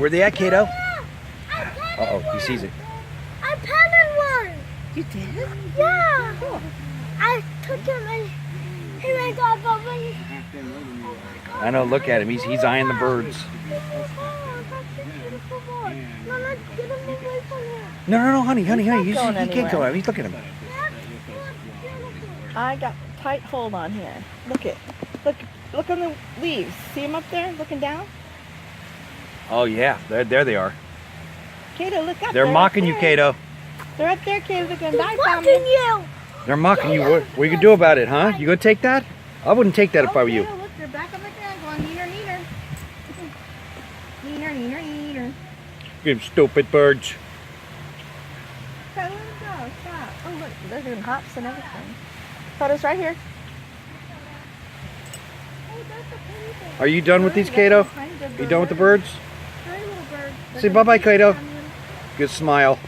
Where they at, Kato? I petted Uh-oh, one. he sees it. I petted one. You did? Yeah. Cool. I took him and he went up over. Oh my God. I know, look at him. He's eyeing the birds. No, let's get him away from here. No, honey. not He going can't anywhere. go. He's looking at him. That's beautiful. I got tight hold on here. Look on the leaves. See him up there looking down? Oh yeah, there they are. Kato, look up. They're mocking you, Kato. They're up there, Kato. They're going to die They're from mocking you. you. They're mocking you. What you gonna do about it, huh? You gonna take that? I wouldn't take that if I were you. Kato, look, they're back on the ground going neener, neener. Neener. You stupid birds. Kato, let it go. Stop. Oh, look. They're doing hops and everything. Kato's right here. Oh, that's a pretty thing. Are you done with these, Kato? You done with the birds? Hi, little bird. Say bye-bye, Kato. Good smile.